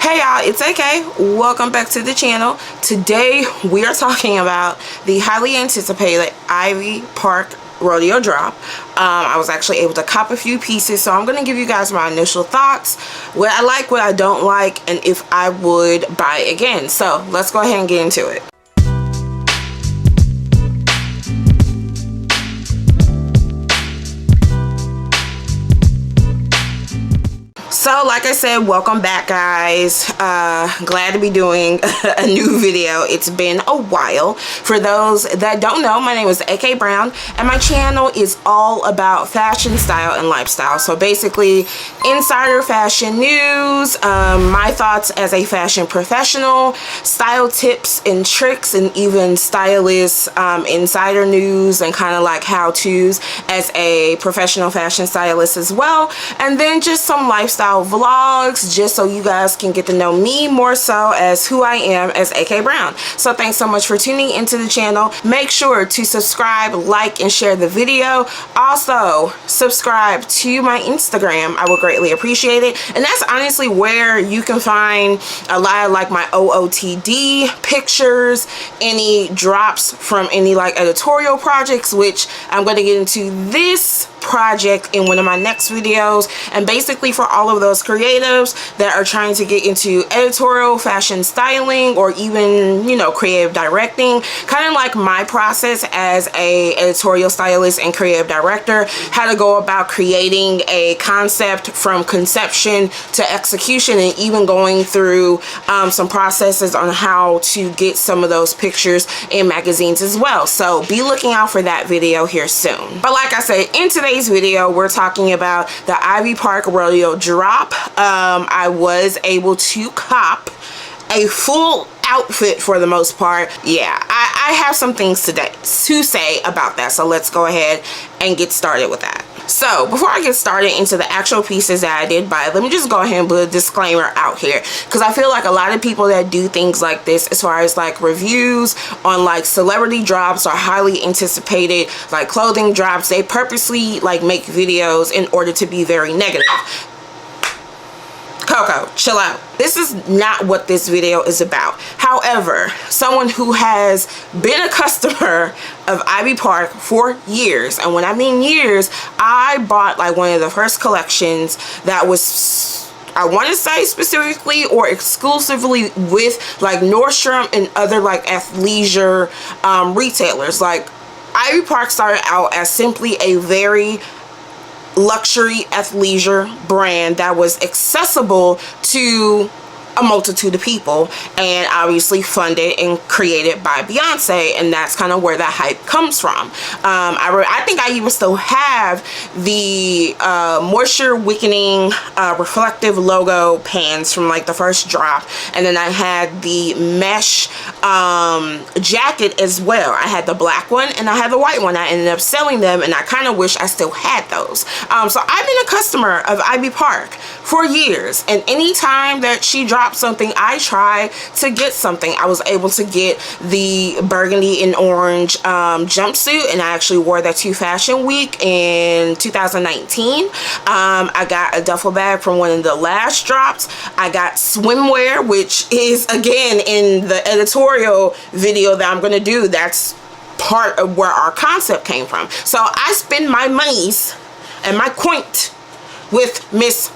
Hey y'all, it's AK. Welcome back to the channel. Today we are talking about the highly anticipated Ivy Park Rodeo drop. I was actually able to cop a few pieces, so I'm going to give you guys my initial thoughts, what I like, what I don't like, and if I would buy again. So let's go ahead and get into it. So like I said, welcome back guys. Glad to be doing a new video. It's been a while. For those that don't know, my name is AK Brown and my channel is all about fashion, style, and lifestyle. So basically insider fashion news, my thoughts as a fashion professional, style tips and tricks, and even stylist insider news and kind of like how-tos as a professional fashion stylist as well. And then just some lifestyle vlogs just so you guys can get to know me more so as who I am as AK Brown. So thanks so much for tuning into the channel. Make sure to subscribe, like, and share the video. Also subscribe to my Instagram. I would greatly appreciate it, and that's honestly where you can find a lot of like my OOTD pictures, any drops from any like editorial projects, which I'm going to get into this project in one of my next videos. And basically for all of those creatives that are trying to get into editorial fashion styling or even, you know, creative directing, kind of like my process as a editorial stylist and creative director, how to go about creating a concept from conception to execution, and even going through some processes on how to get some of those pictures in magazines as well. So be looking out for that video here soon. But like I said, in today's video we're talking about the Ivy Park Rodeo drop. I was able to cop a full outfit for the most part. Yeah, I have some things to say about that, so let's go ahead and get started with that. So before I get started into the actual pieces that I did buy, let me just go ahead and put a disclaimer out here, because I feel like a lot of people that do things like this as far as like reviews on like celebrity drops or highly anticipated like clothing drops, they purposely like make videos in order to be very negative. Coco, chill out. This is not what this video is about. However, someone who has been a customer of Ivy Park for years, and when I mean years, I bought like one of the first collections that was, I want to say specifically or exclusively with like Nordstrom and other like athleisure retailers. Like Ivy Park started out as simply a very luxury athleisure brand that was accessible to a multitude of people, and obviously funded and created by Beyonce, and that's kind of where that hype comes from. I think I even still have the moisture wickening reflective logo pants from like the first drop, and then I had the mesh jacket as well. I had the black one and I had the white one. I ended up selling them, and I kind of wish I still had those. So I've been a customer of Ivy Park for years, and anytime that she dropped something, I try to get something. I was able to get the burgundy and orange jumpsuit, and I actually wore that to Fashion Week in 2019. I got a duffel bag from one of the last drops. I got swimwear, which is again in the editorial video that I'm going to do. That's part of where our concept came from. So I spend my monies and my coint with Miss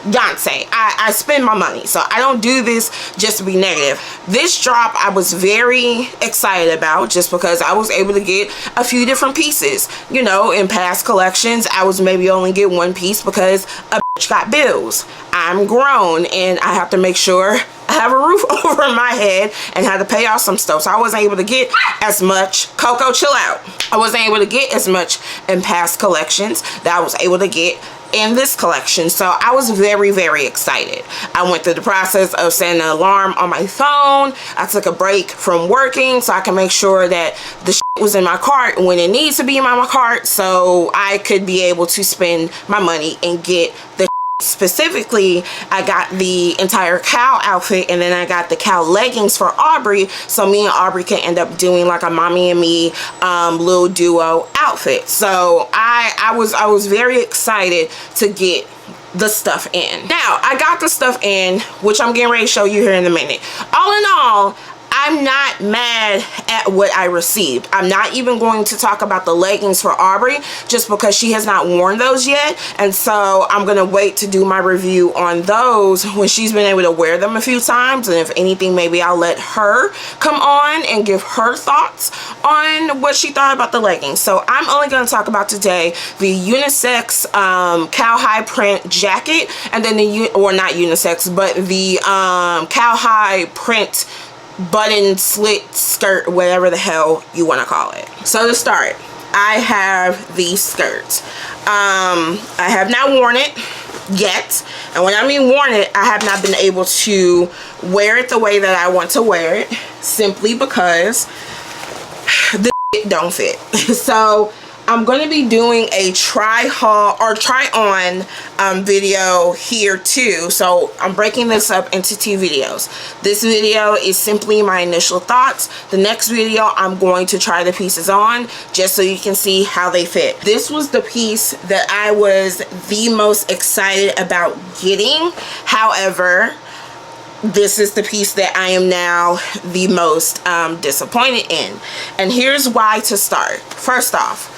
Beyonce. I spend my money, so I don't do this just to be negative. This drop I was very excited about just because I was able to get a few different pieces. You know, in past collections I was maybe only get one piece because a bitch got bills. I'm grown and I have to make sure I have a roof over my head and had to pay off some stuff, so I wasn't able to get as much. Coco, chill out. I wasn't able to get as much in past collections that I was able to get in this collection, so I was very, very excited. I went through the process of setting an alarm on my phone. I took a break from working so I can make sure that the shit was in my cart when it needs to be in my cart, so I could be able to spend my money and get the specifically. I got the entire cow outfit, and then I got the cow leggings for Aubrey, so me and Aubrey can end up doing like a mommy and me little duo outfit. So I was very excited to get the stuff in. Now, I got the stuff in, which I'm getting ready to show you here in a minute. All in all, I'm not mad at what I received. I'm not even going to talk about the leggings for Aubrey just because she has not worn those yet. And so I'm going to wait to do my review on those when she's been able to wear them a few times. And if anything, maybe I'll let her come on and give her thoughts on what she thought about the leggings. So I'm only going to talk about today the unisex cowhide print jacket, and then or not unisex, but the cowhide print button slit skirt, whatever the hell you want to call it. So to start, I have these skirts. I have not worn it yet, and when I mean worn it, I have not been able to wear it the way that I want to wear it, simply because the don't fit. So I'm going to be doing a try haul or try on video here too. So I'm breaking this up into 2 videos. This video is simply my initial thoughts. The next video, I'm going to try the pieces on just so you can see how they fit. This was the piece that I was the most excited about getting. However, this is the piece that I am now the most disappointed in. And here's why to start. First off,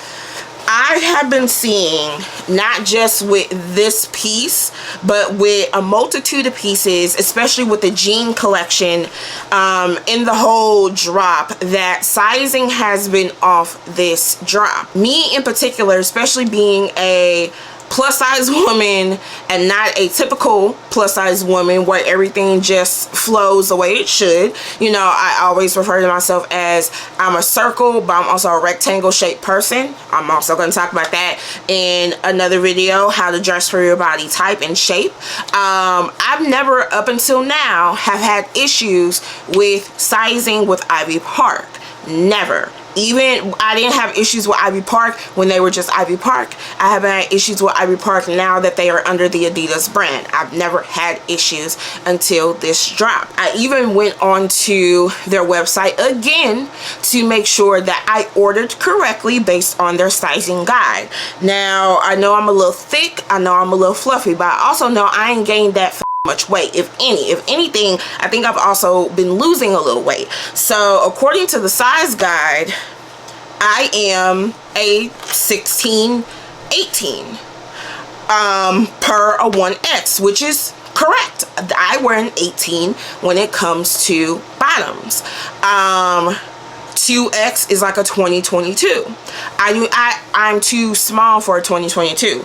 I have been seeing, not just with this piece, but with a multitude of pieces, especially with the jean collection, in the whole drop, that sizing has been off this drop. Me in particular, especially being a plus size woman and not a typical plus size woman where everything just flows the way it should. You know, I always refer to myself as I'm a circle, but I'm also a rectangle shaped person. I'm also going to talk about that in another video, how to dress for your body type and shape. I've never up until now have had issues with sizing with Ivy Park. Never. Even I didn't have issues with Ivy Park when they were just Ivy Park. I haven't had issues with Ivy Park now that they are under the Adidas brand. I've never had issues until this drop. I even went on to their website again to make sure that I ordered correctly based on their sizing guide. Now, I know I'm a little thick. I know I'm a little fluffy, but I also know I ain't gained that much weight, if anything. I think I've also been losing a little weight. So according to the size guide, I am a 16-18 per a 1X, which is correct. I wear an 18 when it comes to bottoms. 2X is like a 2022. I'm too small for a 2022.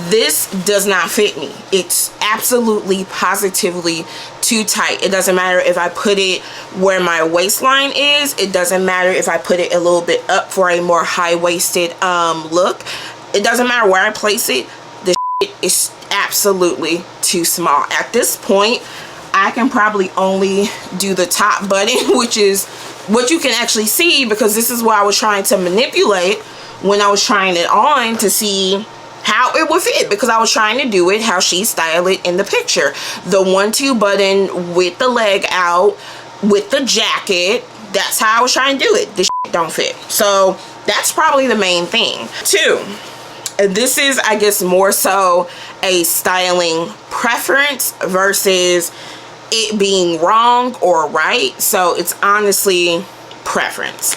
This does not fit me. It's absolutely positively too tight. It doesn't matter if I put it where my waistline is. It doesn't matter if I put it a little bit up for a more high-waisted look. It doesn't matter where I place it. The shit is absolutely too small. At this point, I can probably only do the top button, which is what you can actually see, because this is what I was trying to manipulate when I was trying it on to see how it would fit, because I was trying to do it how she styled it in the picture. The 1-2 button with the leg out with the jacket. That's how I was trying to do it. This shit don't fit. So that's probably the main thing. 2, this is, I guess, more so a styling preference versus it being wrong or right. So it's honestly preference.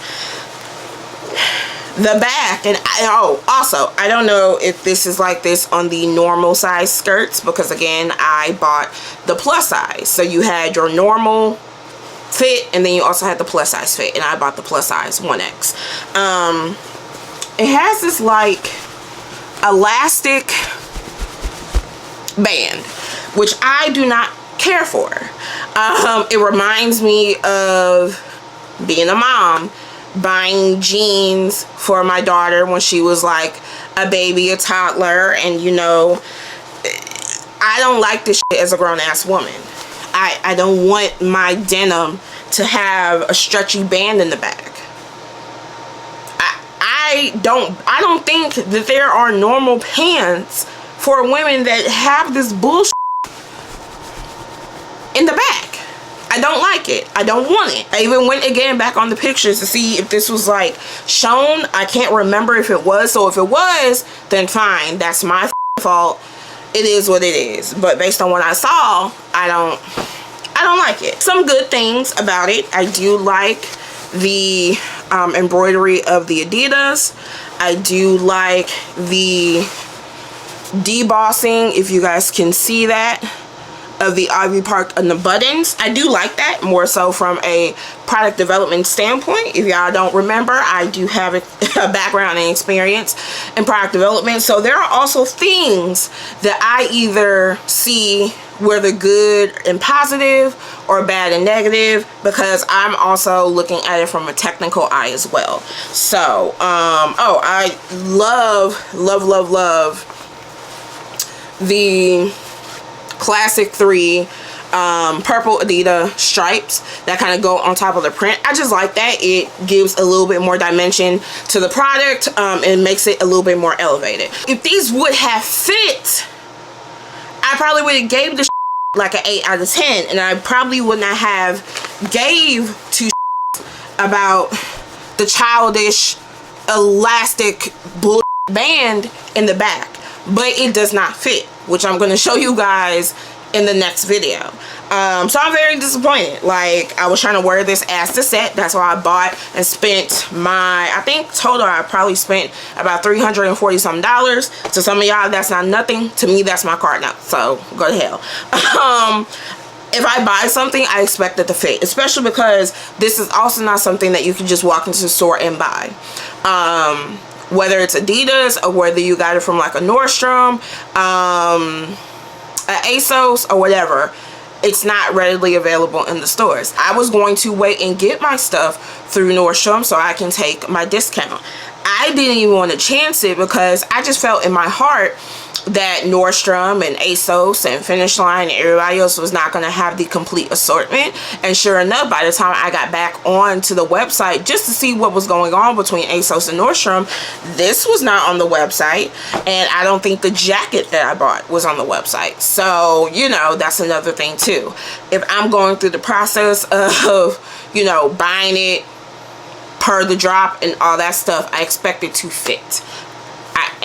The back, and also I don't know if this is like this on the normal size skirts, because again, I bought the plus size. So you had your normal fit and then you also had the plus size fit, and I bought the plus size 1X. It has this like elastic band, which I do not care for. It reminds me of being a mom, buying jeans for my daughter when she was like a baby, a toddler, and you know, I don't like this shit as a grown-ass woman. I don't want my denim to have a stretchy band in the back. I don't think that there are normal pants for women that have this bullshit in the back. I don't like it. I don't want it. I even went again back on the pictures to see if this was like shown. I can't remember if it was. So if it was, then fine. That's my fault. it is what it is. But based on what I saw, I don't like it. Some good things about it. I do like the embroidery of the Adidas. I do like the debossing, if you guys can see that, of the Ivy Park and the buttons. I do like that, more so from a product development standpoint. If y'all don't remember, I do have a background and experience in product development, so there are also things that I either see whether good and positive or bad and negative, because I'm also looking at it from a technical eye as well. So oh, I love the classic 3 purple Adidas stripes that kind of go on top of the print. I just like that. It gives a little bit more dimension to the product and makes it a little bit more elevated. If these would have fit, I probably would have gave the like an 8 out of 10, and I probably would not have gave 2 about the childish elastic bull band in the back. But it does not fit, which I'm going to show you guys in the next video. So I'm very disappointed. Like, I was trying to wear this as the set. That's why I bought and spent my, I think total I probably spent about $340 something. To some of y'all, that's not nothing. To me, that's my card note. So go to hell. If I buy something, I expect it to fit, especially because this is also not something that you can just walk into the store and buy. Whether it's Adidas or whether you got it from like a Nordstrom, a ASOS or whatever, it's not readily available in the stores. I was going to wait and get my stuff through Nordstrom so I can take my discount. I didn't even want to chance it because I just felt in my heart that Nordstrom and ASOS and Finish Line and everybody else was not going to have the complete assortment. And sure enough, by the time I got back onto the website just to see what was going on between ASOS and Nordstrom, this was not on the website, and I don't think the jacket that I bought was on the website. So, you know, that's another thing too. If I'm going through the process of, you know, buying it per the drop and all that stuff, I expect it to fit.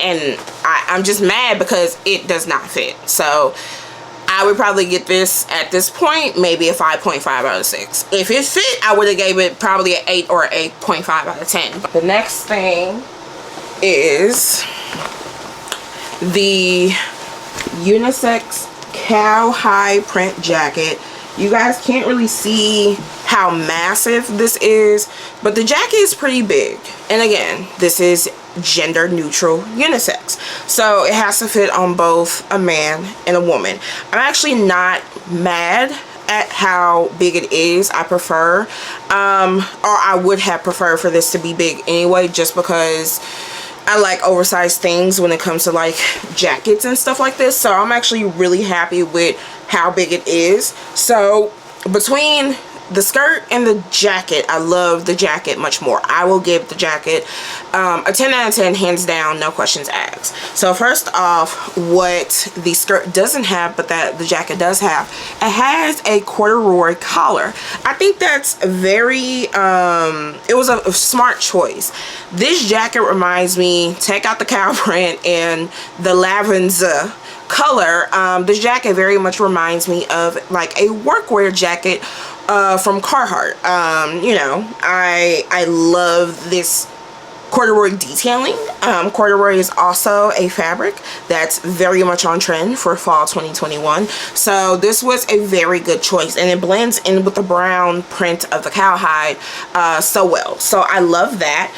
I'm just mad because it does not fit. So I would probably get this at this point maybe a 5.5 out of 6. If it fit, I would have gave it probably an 8 or 8.5 out of 10. The next thing is the unisex cowhide print jacket. You guys can't really see how massive this is, but the jacket is pretty big. And again, this is gender neutral unisex, so it has to fit on both a man and a woman. I'm actually not mad at how big it is. I prefer, or I would have preferred for this to be big anyway, just because I like oversized things when it comes to like jackets and stuff like this. So I'm actually really happy with how big it is. So between the skirt and the jacket, I love the jacket much more. I will give the jacket a 10 out of 10, hands down, no questions asked. So first off, what the skirt doesn't have but that the jacket does have, it has a corduroy collar. I think that's very it was a smart choice. This jacket reminds me, take out the cow print and the lavender color, this jacket very much reminds me of like a workwear jacket from Carhartt. You know, I love this corduroy detailing. Corduroy is also a fabric that's very much on trend for fall 2021. So this was a very good choice, and it blends in with the brown print of the cowhide so well. So I love that.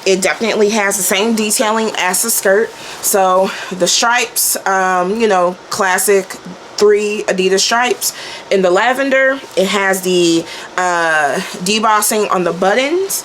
It definitely has the same detailing as the skirt. So the stripes, you know, classic 3 Adidas stripes in the lavender. It has the debossing on the buttons.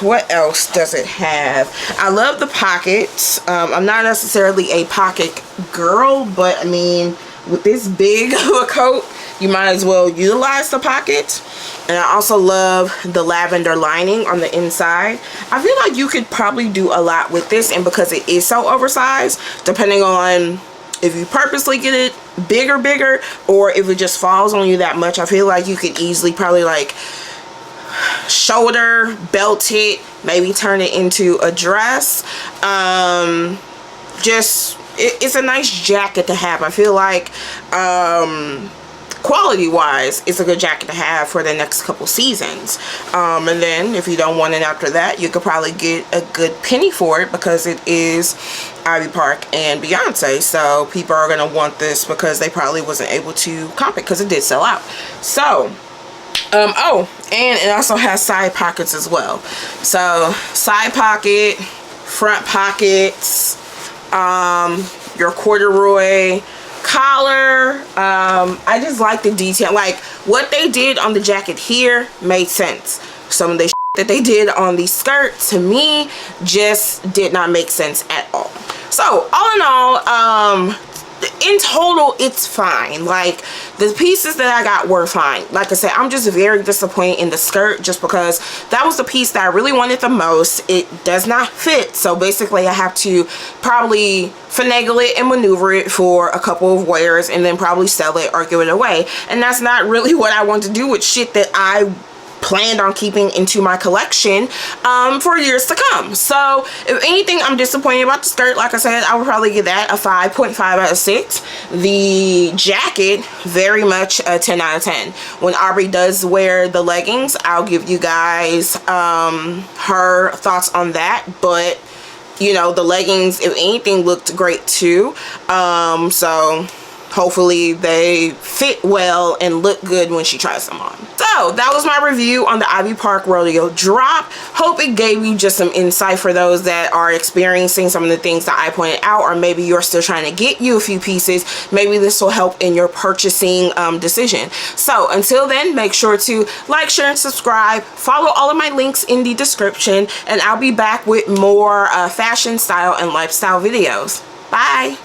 What else does it have? I love the pockets. I'm not necessarily a pocket girl, but I mean, with this big of a coat, you might as well utilize the pockets. And I also love the lavender lining on the inside. I feel like you could probably do a lot with this, and because it is so oversized, depending on if you purposely get it bigger, or if it just falls on you that much, I feel like you could easily probably like shoulder belt it, maybe turn it into a dress. Just it's a nice jacket to have. I feel like quality wise, it's a good jacket to have for the next couple seasons. And then if you don't want it after that, you could probably get a good penny for it because it is Ivy Park and Beyonce, so people are gonna want this because they probably wasn't able to comp it because it did sell out. So oh, and it also has side pockets as well. So side pocket, front pockets, your corduroy collar. I just like the detail. Like what they did on the jacket here made sense. Some of the that they did on the skirt to me just did not make sense at all. So all in all, in total, it's fine. Like the pieces that I got were fine. Like I said, I'm just very disappointed in the skirt just because that was the piece that I really wanted the most. It does not fit, so basically I have to probably finagle it and maneuver it for a couple of wears and then probably sell it or give it away, and that's not really what I want to do with shit that I planned on keeping into my collection for years to come. So if anything, I'm disappointed about the skirt. Like I said, I would probably give that a 5.5 out of 6. The jacket, very much a 10 out of 10. When Aubrey does wear the leggings, I'll give you guys her thoughts on that, but you know, the leggings, if anything, looked great too. So hopefully they fit well and look good when she tries them on. So that was my review on the Ivy Park Rodeo drop. Hope it gave you just some insight for those that are experiencing some of the things that I pointed out, or maybe you're still trying to get you a few pieces. Maybe this will help in your purchasing decision. So until then, make sure to like, share, and subscribe. Follow all of my links in the description, and I'll be back with more fashion, style, and lifestyle videos. Bye.